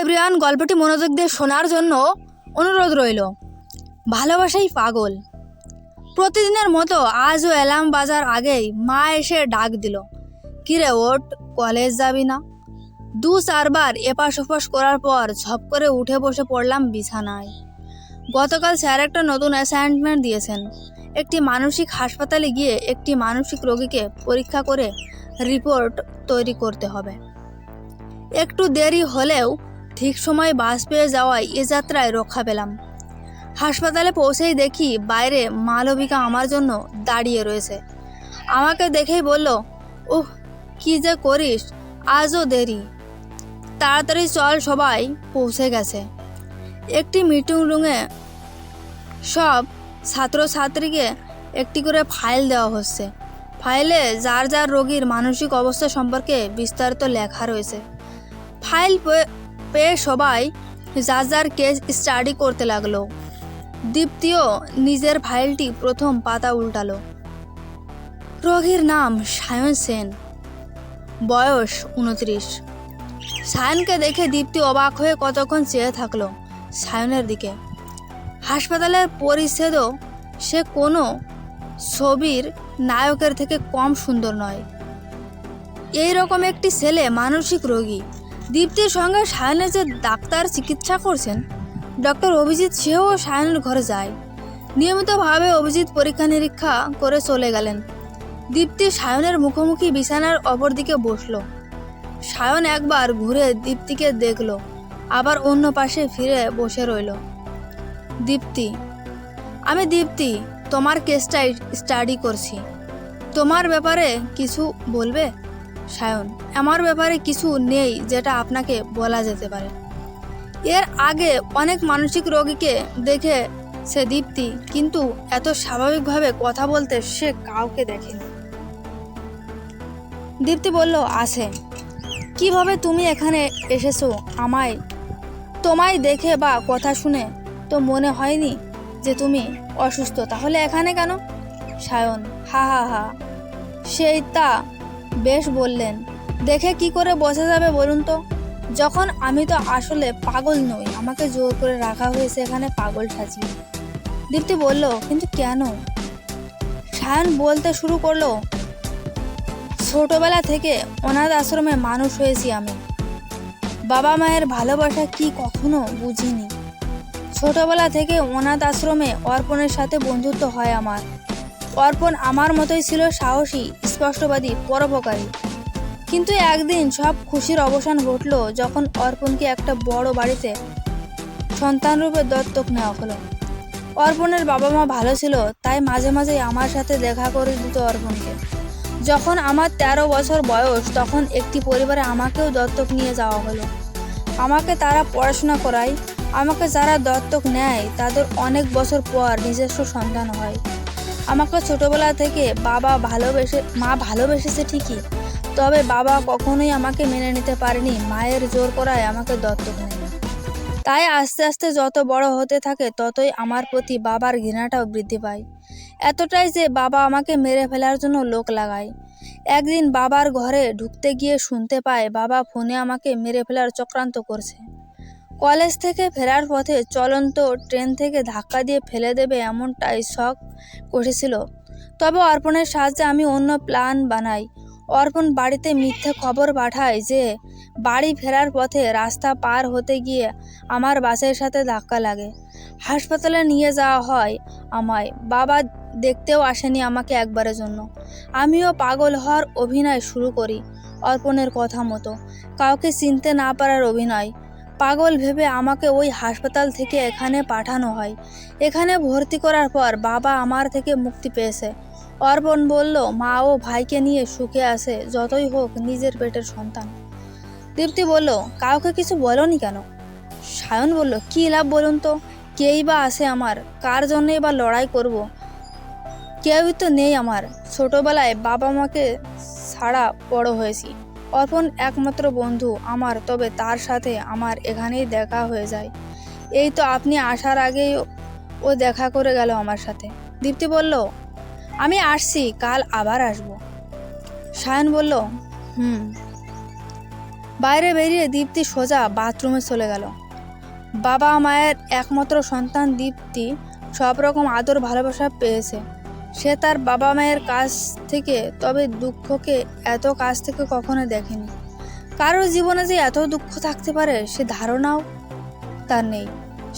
Everyone, গল্পটি মনোযোগ দিয়ে শোনার জন্য অনুরোধ রইল। ভালোবাসাই পাগল। প্রতিদিনের মতো আজও অ্যালার্ম বাজার আগেই মা এসে ডাক দিল, কিরে ওঠ, কলেজ যাবি না? 2-4 বার এপাশ ওপাশ করার পর ঝপ করে উঠে বসে পড়লাম বিছানায়। গতকাল স্যার একটা নতুন অ্যাসাইনমেন্ট দিয়েছেন। একটি মানসিক হাসপাতালে গিয়ে একটি মানসিক রোগীকে পরীক্ষা করে রিপোর্ট তৈরি করতে হবে। একটু দেরি হলেও ঠিক সময় বাস পেয়ে যাওয়ায় এ যাত্রায় রক্ষা পেলাম। হাসপাতালে পৌঁছেই দেখি বাইরে মালবিকা আমার জন্য দাঁড়িয়ে রয়েছে। আমাকে দেখেই বলল, উহ, কি যে করিস, আজও দেরি, তাড়াতাড়ি চল, সবাই পৌঁছে গেছে। একটি মিটিং রুমে সব ছাত্রছাত্রীকে একটি করে ফাইল দেওয়া হচ্ছে। ফাইলে যার যার রোগীর মানসিক অবস্থা সম্পর্কে বিস্তারিত লেখা রয়েছে। ফাইল পেয়ে সবাই যার যার কেস স্টাডি করতে লাগলো। দীপ্তিও নিজের ফাইলটি প্রথম পাতা উল্টালো। রোগীর নাম সায়ন সেন, বয়স 29। সায়নকে দেখে দীপ্তি অবাক হয়ে কতক্ষণ চেয়ে থাকলো সায়নের দিকে। হাসপাতালের পরিচ্ছেদও সে কোনো ছবির নায়কের থেকে কম সুন্দর নয়। এই রকম একটি ছেলে মানসিক রোগী। দীপ্তির সঙ্গে সায়নের যে ডাক্তার চিকিৎসা করছেন, ডক্টর অভিজিৎ, সেও সায়নের ঘরে যায়। নিয়মিতভাবে অভিজিৎ পরীক্ষা নিরীক্ষা করে চলে গেলেন। দীপ্তি সায়নের মুখোমুখি বিছানার অপর দিকে বসল। সায়ন একবার ঘুরে দীপ্তিকে দেখল, আবার অন্য পাশে ফিরে বসে রইল। দীপ্তি, আমি দীপ্তি, তোমার কেসটা স্টাডি করছি। তোমার ব্যাপারে কিছু বলবে? সায়ন, আমার ব্যাপারে কিছু নেই যেটা আপনাকে বলা যেতে পারে। এর আগে অনেক মানসিক রোগীকে দেখে সে দীপ্তি, কিন্তু এত স্বাভাবিকভাবে কথা বলতে সে কাউকে দেখেনি। দীপ্তি বলল, আছে। কিভাবে তুমি এখানে এসেছো? তোমায় দেখে বা কথা শুনে তো মনে হয়নি যে তুমি অসুস্থ, তাহলে এখানে কেন? সায়ন, হা হা হা, সেই তা বেশ বললেন। দেখে কি করে বোঝা যাবে বলুন তো? যখন আমি তো আসলে পাগল নই, আমাকে জোর করে রাখা হয়েছে এখানে পাগল সাজিয়ে। দীপ্তি বলল, কিন্তু কেন? সায়ন বলতে শুরু করলো, ছোটবেলা থেকে অনাথ আশ্রমে মানুষ হয়েছি আমি। বাবা মায়ের ভালোবাসা কি কখনো বুঝিনি। ছোটবেলা থেকে অনাথ আশ্রমে অর্পণের সাথে বন্ধুত্ব হয় আমার। অর্পণ আমার মতোই ছিল সাহসী, স্পষ্টবাদী, পরোপকারী। কিন্তু একদিন সব খুশির অবসান ঘটল যখন অর্পণকে একটা বড় বাড়িতে সন্তানরূপে দত্তক নেওয়া হলো। অর্পণের বাবা মা ভালো ছিল, তাই মাঝে মাঝেই আমার সাথে দেখা করে দিত অর্পণকে। যখন আমার 13 বছর বয়স, তখন একটি পরিবারে আমাকেও দত্তক নিয়ে যাওয়া হলো। আমাকে তারা পড়াশোনা করায়। আমাকে যারা দত্তক নেয় তাদের অনেক বছর পর নিজস্ব সন্তান হয়। আমাকে ছোটবেলা থেকে মা ভালোবেসেছে ঠিকই, তবে বাবা কখনোই আমাকে মেনে নিতে পারেনি। মায়ের জোর করায় আমাকে দত্তক নেয়। তাই আস্তে আস্তে যত বড় হতে থাকে ততই আমার প্রতি বাবার ঘৃণাটাও বৃদ্ধি পায়। এতটাই যে বাবা আমাকে মেরে ফেলার জন্য লোক লাগায়। একদিন বাবার ঘরে ঢুকতে গিয়ে শুনতে পায় বাবা ফোনে আমাকে মেরে ফেলার চক্রান্ত করছে। কলেজ থেকে ফেরার পথে চলন্ত ট্রেন থেকে ধাক্কা দিয়ে ফেলে দেবে এমনটাই শখ কষেছিল। তবে অর্পণের সাহায্যে আমি অন্য প্ল্যান বানাই। অর্পণ বাড়িতে মিথ্যে খবর পাঠায় যে বাড়ি ফেরার পথে রাস্তা পার হতে গিয়ে আমার বাসের সাথে ধাক্কা লাগে। হাসপাতালে নিয়ে যাওয়া হয় আমায়। বাবা দেখতেও আসেনি আমাকে একবারের জন্য। আমিও পাগল হওয়ার অভিনয় শুরু করি অর্পণের কথা মতো, কাউকে চিনতে না পারার অভিনয়। পাগল ভেবে আমাকে ওই হাসপাতাল থেকে এখানে পাঠানো হয়। এখানে ভর্তি করার পর বাবা আমার থেকে মুক্তি পেয়েছে। অর্পণ বলল, মা ও ভাইকে নিয়ে সুখে আছে, যতই হোক নিজের পেটের সন্তান। দীপ্তি বলল, কাউকে কিছু বলোনি কেন? সায়ন বলল, কি লাভ বলুন তো? কেই বা আছে আমার, কার জন্যই বা লড়াই করব? কেউই তো নেই আমার। ছোটবেলায় বাবা মাকে ছাড়া বড় হয়েছি। অর্পণ একমাত্র বন্ধু আমার, তবে তার সাথে আমার এখানেই দেখা হয়ে যায়। এই তো আপনি আসার আগেই ও দেখা করে গেল আমার সাথে। দীপ্তি বলল, আমি আসছি, কাল আবার আসব। সায়ন বলল, বাইরে বেরিয়ে দীপ্তি সোজা বাথরুমে চলে গেল। বাবা মায়ের একমাত্র সন্তান দীপ্তি সব রকম আদর ভালোবাসা পেয়েছে সে তার বাবা মায়ের কাছ থেকে, তবে দুঃখকে এত কাছ থেকে কখনো দেখেনি। কারোর জীবনে যে এত দুঃখ থাকতে পারে সে ধারণাও তার নেই।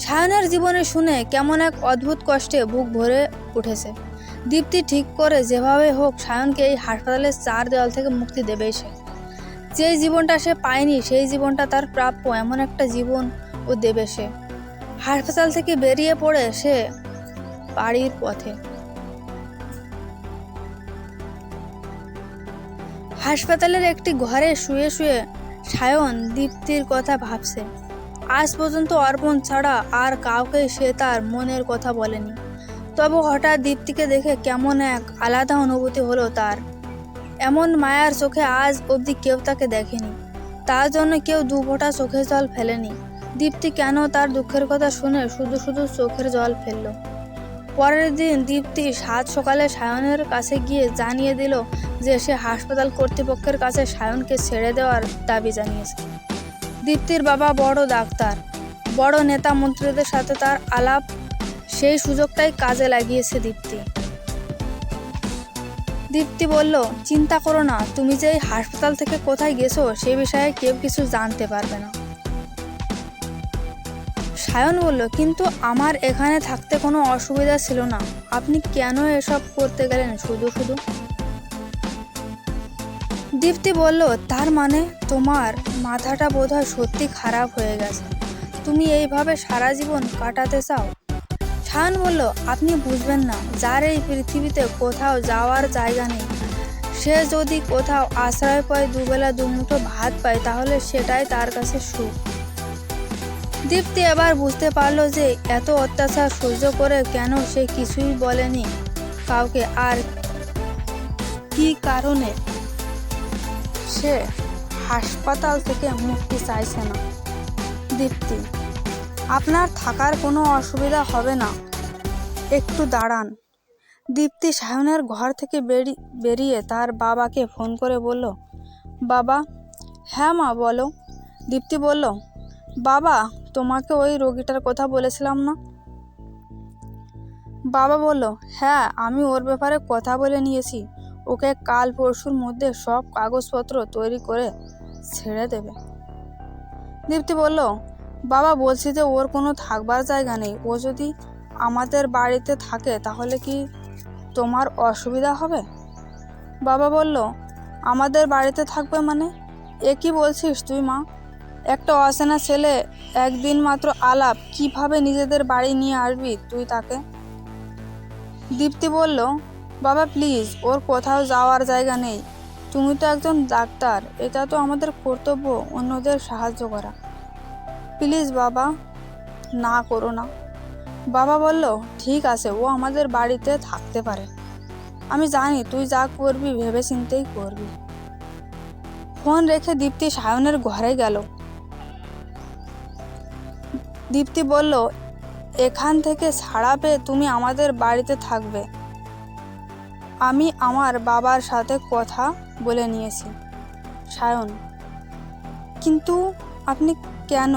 সায়নের জীবনে শুনে কেমন এক অদ্ভুত কষ্টে বুক ভরে উঠেছে। দীপ্তি ঠিক করে যেভাবে হোক সায়নকে এই হাসপাতালের চার দেওয়াল থেকে মুক্তি দেবেই সে। যেই জীবনটা সে পায়নি সেই জীবনটা তার প্রাপ্য, এমন একটা জীবন ও দেবে সে। হাসপাতাল থেকে বেরিয়ে পড়ে সে বাড়ির পথে। হাসপাতালের একটি ঘরে শুয়ে শুয়ে সায়ন দীপ্তির কথা ভাবছে। আজ পর্যন্ত অর্পণ ছাড়া আর কাউকে সে তার মনের কথা বলেনি। তবে হঠাৎ দীপ্তিকে দেখে কেমন এক আলাদা অনুভূতি হলো তার। এমন মায়ার চোখে আজ অবধি কেউ তাকে দেখেনি। তার জন্য কেউ দু ফোঁটা চোখের জল ফেলেনি। দীপ্তি কেন তার দুঃখের কথা শুনে শুধু শুধু চোখের জল ফেলল। পরের দিন দীপ্তি সাত সকালে সায়নের কাছে গিয়ে জানিয়ে দিল যে সে হাসপাতাল কর্তৃপক্ষের কাছে সায়নকে ছেড়ে দেওয়ার দাবি জানিয়েছে। দীপ্তির বাবা বড় ডাক্তার, বড় নেতা মন্ত্রীদের সাথে তার আলাপ, সেই সুযোগটাই কাজে লাগিয়েছে দীপ্তি। দীপ্তি বলল, চিন্তা করো না, তুমি যে এই হাসপাতাল থেকে কোথায় গেছো সে বিষয়ে কেউ কিছু জানতে পারবে না। সায়ন বলল, কিন্তু আমার এখানে থাকতে কোনো অসুবিধা ছিল না, আপনি কেন এসব করতে গেলেন শুধু শুধু? দীপ্তি বলল, তার মানে তোমার মাথাটা বোধহয় সত্যি খারাপ হয়ে গেছে, তুমি এইভাবে সারা জীবন কাটাতে চাও? সায়ন বলল, আপনি বুঝবেন না, যার এই পৃথিবীতে কোথাও যাওয়ার জায়গা নেই, সে যদি কোথাও আশ্রয় পায়, দুবেলা দুমুঠো ভাত পায়, তাহলে সেটাই তার কাছে সুখ। দীপ্তি এবার বুঝতে পারলো যে এত অত্যাচার সহ্য করে কেন সে কিছুই বলেনি কাউকে, আর কি কারণে সে হাসপাতাল থেকে মুক্তি চাইছে না। দীপ্তি, আপনার থাকার কোনো অসুবিধা হবে না, একটু দাঁড়ান। দীপ্তি সায়নের ঘর থেকে বেরিয়ে তার বাবাকে ফোন করে বলল, বাবা। হ্যাঁ মা, বলো। দীপ্তি বলল, বাবা, তোমাকে ওই রোগীটার কথা বলেছিলাম না? বাবা বলল, হ্যাঁ, আমি ওর ব্যাপারে কথা বলে নিয়েছি, ওকে কাল পরশুর মধ্যে সব কাগজপত্র তৈরি করে ছেড়ে দেবে। দীপ্তি বলল, বাবা, বলছি যে ওর কোনো থাকবার জায়গা নেই, ও যদি আমাদের বাড়িতে থাকে তাহলে কি তোমার অসুবিধা হবে? বাবা বলল, আমাদের বাড়িতে থাকবে মানে? এ কি বলছিস তুই মা? একটা অচেনা ছেলে, একদিন মাত্র আলাপ, কিভাবে নিজেদের বাড়ি নিয়ে আসবি তুই তাকে? দীপ্তি বলল, বাবা প্লিজ, ওর কোথাও যাওয়ার জায়গা নেই, তুমি তো একজন ডাক্তার, এটা তো আমাদের কর্তব্য অন্যদের সাহায্য করা, প্লিজ বাবা, না করো না। বাবা বলল, ঠিক আছে, ও আমাদের বাড়িতে থাকতে পারে, আমি জানি তুই যা করবি ভেবে চিন্তেই করবি। ফোন রেখে দীপ্তি সায়নের ঘরে গেল। দীপ্তি বলল, এখান থেকে ছাড়া পেয়ে তুমি আমাদের বাড়িতে থাকবে, আমি আমার বাবার সাথে কথা বলে নিয়েছি। সায়ন, কিন্তু আপনি কেন?